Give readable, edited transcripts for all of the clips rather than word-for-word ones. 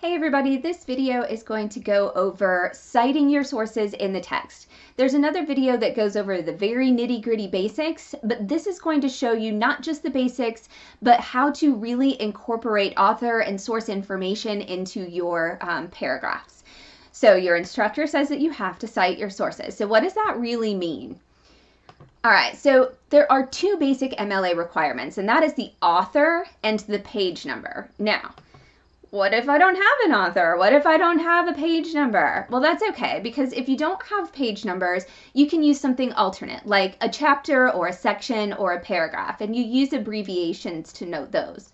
Hey everybody, this video is going to go over citing your sources in the text. There's another video that goes over the very nitty-gritty basics, but this is going to show you not just the basics, but how to really incorporate author and source information into your paragraphs. So your instructor says that you have to cite your sources. So what does that really mean? All right, so there are two basic MLA requirements, and that is the author and the page number. Now, what if I don't have an author? What if I don't have a page number? Well, that's okay, because if you don't have page numbers, you can use something alternate, like a chapter or a section or a paragraph, and you use abbreviations to note those.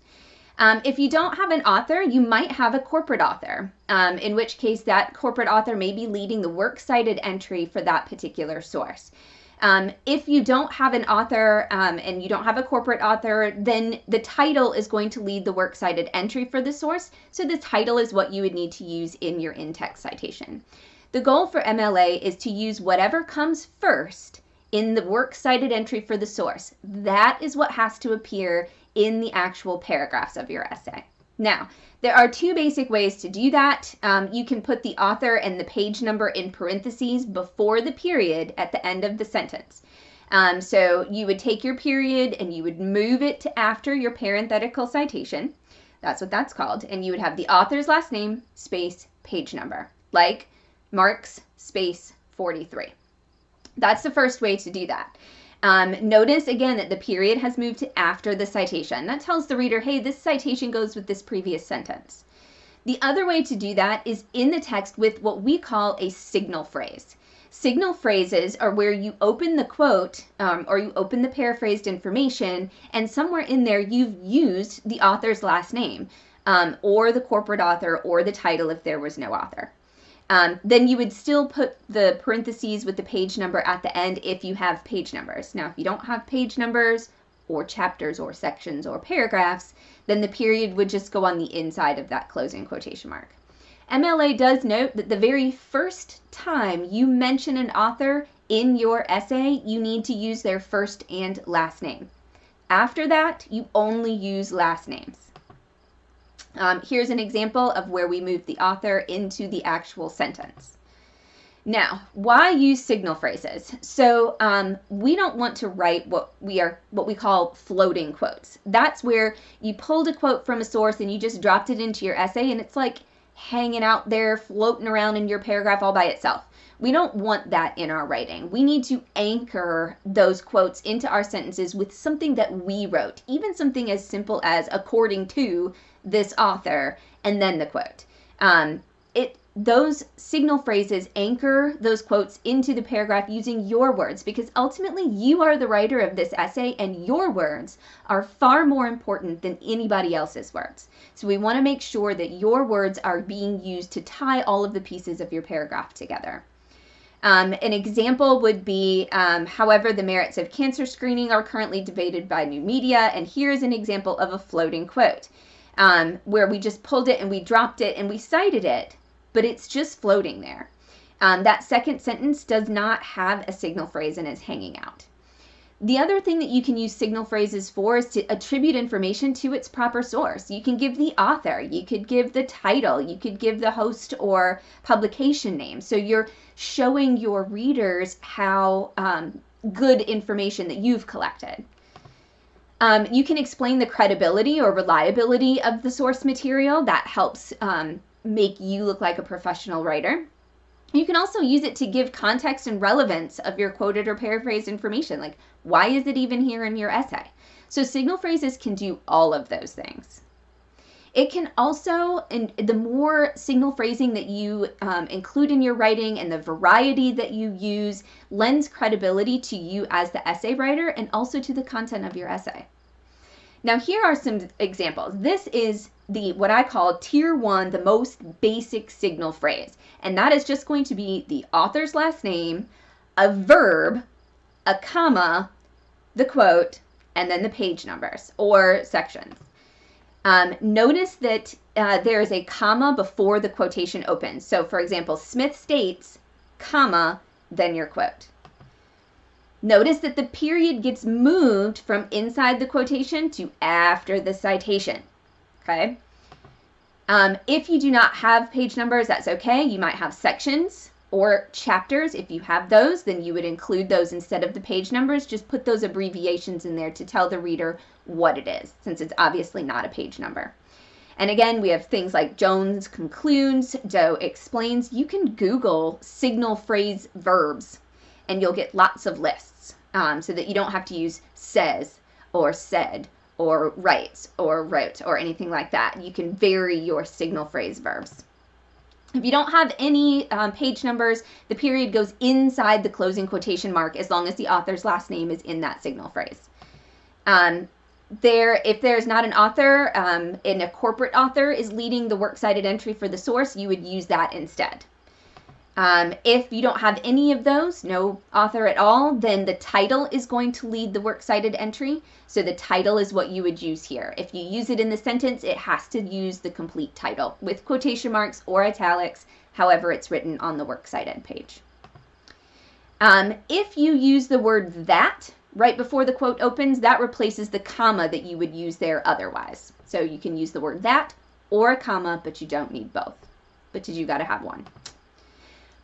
If you don't have an author, you might have a corporate author, in which case that corporate author may be leading the works cited entry for that particular source. If you don't have an author and you don't have a corporate author, then the title is going to lead the works cited entry for the source. So the title is what you would need to use in your in-text citation. The goal for MLA is to use whatever comes first in the works cited entry for the source. That is what has to appear in the actual paragraphs of your essay. Now, there are two basic ways to do that. You can put the author and the page number in parentheses before the period at the end of the sentence. So you would take your period and you would move it to after your parenthetical citation. That's what that's called. And you would have the author's last name, space, page number, like Marks, space, 43. That's the first way to do that. Notice again that the period has moved to after the citation. That tells the reader, hey, this citation goes with this previous sentence. The other way to do that is in the text with what we call a signal phrase. Signal phrases are where you open the quote or you open the paraphrased information, and somewhere in there you've used the author's last name or the corporate author or the title if there was no author. Then you would still put the parentheses with the page number at the end if you have page numbers. Now, if you don't have page numbers or chapters or sections or paragraphs, then the period would just go on the inside of that closing quotation mark. MLA does note that the very first time you mention an author in your essay, you need to use their first and last name. After that, you only use last names. Here's an example of where we move the author into the actual sentence. Now, why use signal phrases? So we don't want to write what we call floating quotes. That's where you pulled a quote from a source and you just dropped it into your essay, and it's like hanging out there, floating around in your paragraph all by itself. We don't want that in our writing. We need to anchor those quotes into our sentences with something that we wrote, even something as simple as according to this author, and then the quote. Those signal phrases anchor those quotes into the paragraph using your words, because ultimately you are the writer of this essay and your words are far more important than anybody else's words. So we want to make sure that your words are being used to tie all of the pieces of your paragraph together. An example would be, however, the merits of cancer screening are currently debated by new media, and here's an example of a floating quote. Where we just pulled it and we dropped it and we cited it, but it's just floating there. That second sentence does not have a signal phrase and is hanging out. The other thing that you can use signal phrases for is to attribute information to its proper source. You can give the author, you could give the title, you could give the host or publication name. So you're showing your readers how good information that you've collected. You can explain the credibility or reliability of the source material. That helps make you look like a professional writer. You can also use it to give context and relevance of your quoted or paraphrased information, like why is it even here in your essay? So signal phrases can do all of those things. It can also, and the more signal phrasing that you include in your writing and the variety that you use lends credibility to you as the essay writer and also to the content of your essay. Now here are some examples. This is what I call tier 1, the most basic signal phrase. And that is just going to be the author's last name, a verb, a comma, the quote, and then the page numbers or sections. Notice that there is a comma before the quotation opens. So for example, Smith states, comma, then your quote. Notice that the period gets moved from inside the quotation to after the citation. Okay? If you do not have page numbers, that's okay. You might have sections or chapters. If you have those, then you would include those instead of the page numbers. Just put those abbreviations in there to tell the reader what it is, since it's obviously not a page number. And again, we have things like Jones concludes, Doe explains. You can Google signal phrase verbs and you'll get lots of lists, so that you don't have to use says or said or writes or wrote or anything like that. You can vary your signal phrase verbs. If you don't have any page numbers, the period goes inside the closing quotation mark as long as the author's last name is in that signal phrase. If there's not an author and a corporate author is leading the works cited entry for the source, you would use that instead. If you don't have any of those, no author at all, then the title is going to lead the works cited entry. So the title is what you would use here. If you use it in the sentence, it has to use the complete title with quotation marks or italics, however it's written on the works cited page. If you use the word that right before the quote opens, that replaces the comma that you would use there otherwise. So you can use the word that or a comma, but you don't need both. But you got to have one.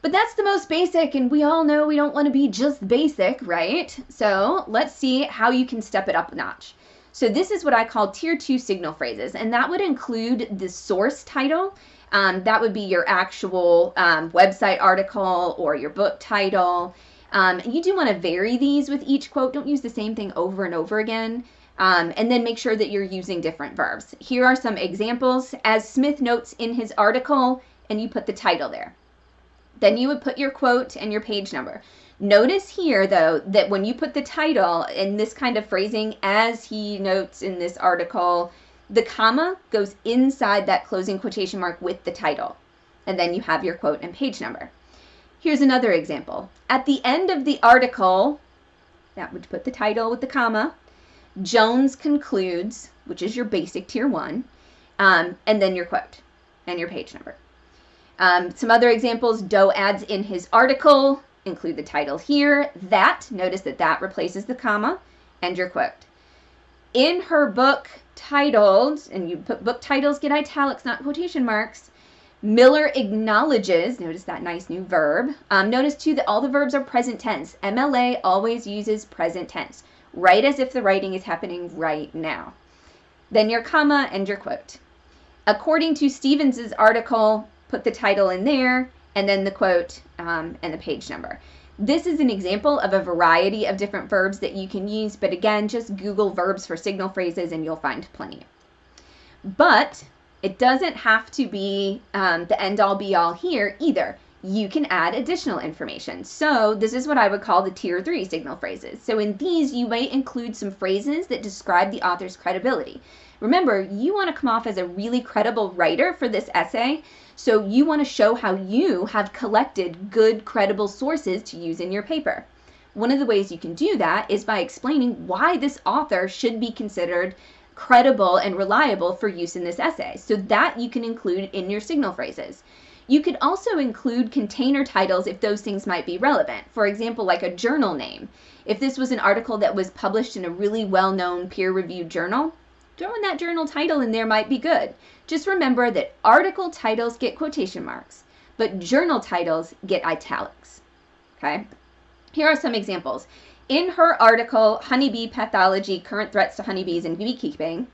But that's the most basic, and we all know we don't want to be just basic, right? So let's see how you can step it up a notch. So this is what I call tier 2 signal phrases, and that would include the source title. That would be your actual website article or your book title. You do want to vary these with each quote. Don't use the same thing over and over again. And then make sure that you're using different verbs. Here are some examples. As Smith notes in his article, and you put the title there. Then you would put your quote and your page number. Notice here, though, that when you put the title in this kind of phrasing, as he notes in this article, the comma goes inside that closing quotation mark with the title. And then you have your quote and page number. Here's another example. At the end of the article, that would put the title with the comma, Jones concludes, which is your basic tier 1, and then your quote and your page number. Some other examples, Doe adds in his article, include the title here, that, notice that that replaces the comma, and your quote. In her book titled, and you put book titles, get italics, not quotation marks, Miller acknowledges, notice that nice new verb. Notice too that all the verbs are present tense. MLA always uses present tense, right as if the writing is happening right now. Then your comma and your quote. According to Stevens's article, put the title in there, and then the quote and the page number. This is an example of a variety of different verbs that you can use, but again, just Google verbs for signal phrases and you'll find plenty. But it doesn't have to be the end-all be-all here either. You can add additional information. So this is what I would call the tier 3 signal phrases. So in these, you might include some phrases that describe the author's credibility. Remember, you want to come off as a really credible writer for this essay, so you want to show how you have collected good, credible sources to use in your paper. One of the ways you can do that is by explaining why this author should be considered credible and reliable for use in this essay. So that you can include in your signal phrases. You could also include container titles if those things might be relevant. For example, like a journal name. If this was an article that was published in a really well-known peer-reviewed journal, throwing that journal title in there might be good. Just remember that article titles get quotation marks, but journal titles get italics. Okay? Here are some examples. In her article, Honeybee Pathology, Current Threats to Honeybees in Beekeeping,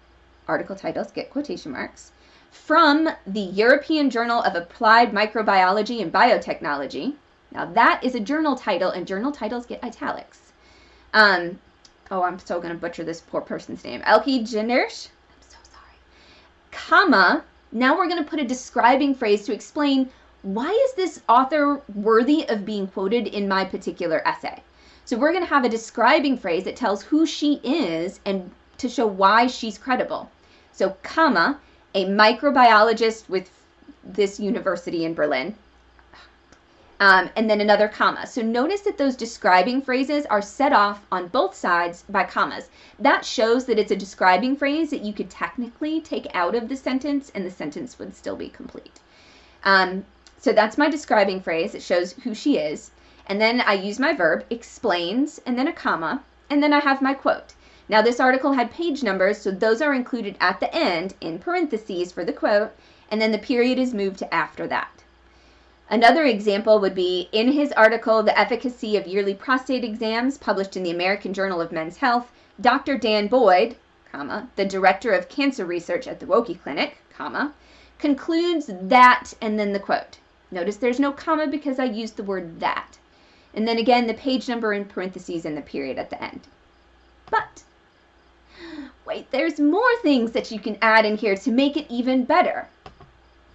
article titles get quotation marks, from the European Journal of Applied Microbiology and Biotechnology. Now that is a journal title, and journal titles get italics. I'm so going to butcher this poor person's name. Elke Genersch. I'm so sorry. Comma. Now we're going to put a describing phrase to explain why is this author worthy of being quoted in my particular essay. So we're going to have a describing phrase that tells who she is and to show why she's credible. So comma, a microbiologist with this university in Berlin. And then another comma. So notice that those describing phrases are set off on both sides by commas. That shows that it's a describing phrase that you could technically take out of the sentence and the sentence would still be complete. So that's my describing phrase. It shows who she is. And then I use my verb, explains, and then a comma, and then I have my quote. Now this article had page numbers, so those are included at the end in parentheses for the quote, and then the period is moved to after that. Another example would be in his article, The Efficacy of Yearly Prostate Exams, published in the American Journal of Men's Health, Dr. Dan Boyd, the director of cancer research at the Wilkie Clinic, concludes that, and then the quote. Notice there's no comma because I used the word that. And then again, the page number in parentheses and the period at the end. But, wait, there's more things that you can add in here to make it even better.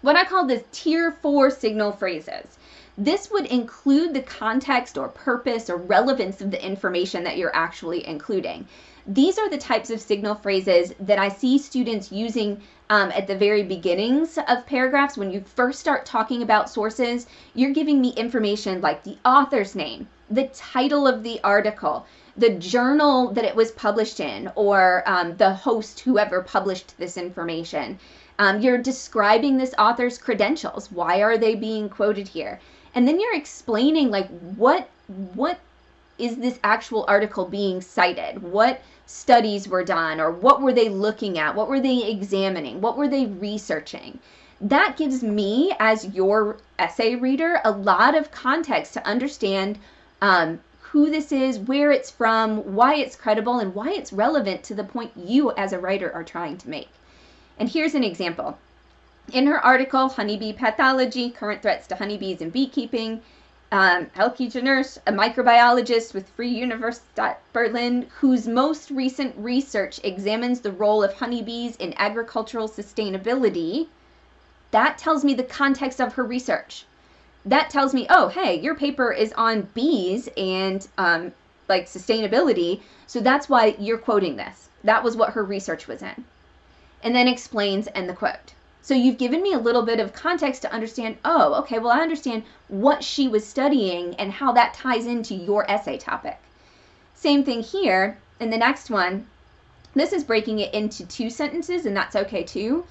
What I call this tier 4 signal phrases. This would include the context or purpose or relevance of the information that you're actually including. These are the types of signal phrases that I see students using at the very beginnings of paragraphs. When you first start talking about sources, you're giving me information like the author's name, the title of the article, the journal that it was published in, or the host, whoever published this information. You're describing this author's credentials. Why are they being quoted here? And then you're explaining like what is this actual article being cited? What studies were done, or what were they looking at? What were they examining? What were they researching? That gives me, as your essay reader, a lot of context to understand who this is, where it's from, why it's credible, and why it's relevant to the point you as a writer are trying to make. And here's an example. In her article, Honeybee Pathology, Current Threats to Honeybees in Beekeeping, Elke Janers, a microbiologist with Free Universität Berlin, whose most recent research examines the role of honeybees in agricultural sustainability, that tells me the context of her research. That tells me, oh, hey, your paper is on bees and like sustainability, so that's why you're quoting this. That was what her research was in. And then explains and the quote. So you've given me a little bit of context to understand, oh, okay, well, I understand what she was studying and how that ties into your essay topic. Same thing here in the next one. This is breaking it into 2 sentences, and that's okay too.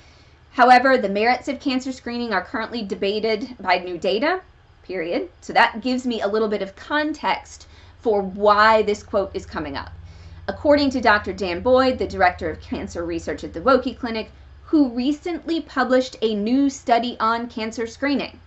However, the merits of cancer screening are currently debated by new data, period. So that gives me a little bit of context for why this quote is coming up. According to Dr. Dan Boyd, the director of cancer research at the Wilkie Clinic, who recently published a new study on cancer screening.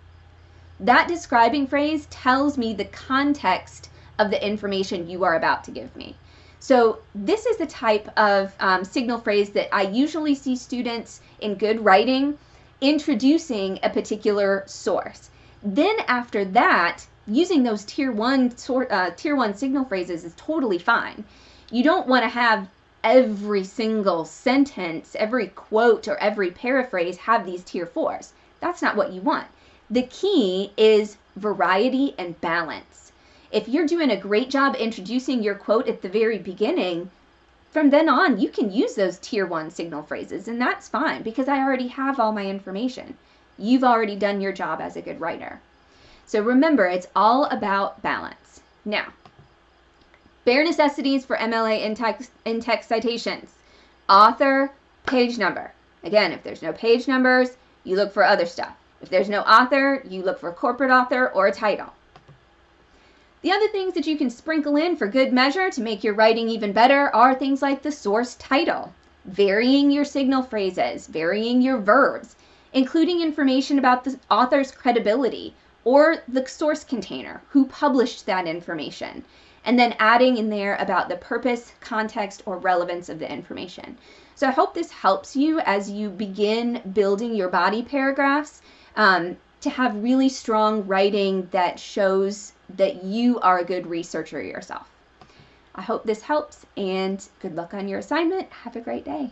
That describing phrase tells me the context of the information you are about to give me. So this is the type of signal phrase that I usually see students in good writing introducing a particular source. Then after that, using those tier 1 signal phrases is totally fine. You don't want to have every single sentence, every quote, or every paraphrase have these tier 4s. That's not what you want. The key is variety and balance. If you're doing a great job introducing your quote at the very beginning, from then on, you can use those tier 1 signal phrases, and that's fine because I already have all my information. You've already done your job as a good writer. So remember, it's all about balance. Now, bare necessities for MLA in-text citations. Author, page number. Again, if there's no page numbers, you look for other stuff. If there's no author, you look for a corporate author or a title. The other things that you can sprinkle in for good measure to make your writing even better are things like the source title, varying your signal phrases, varying your verbs, including information about the author's credibility or the source container, who published that information, and then adding in there about the purpose, context, or relevance of the information. So I hope this helps you as you begin building your body paragraphs to have really strong writing that shows that you are a good researcher yourself. I hope this helps, and good luck on your assignment. Have a great day.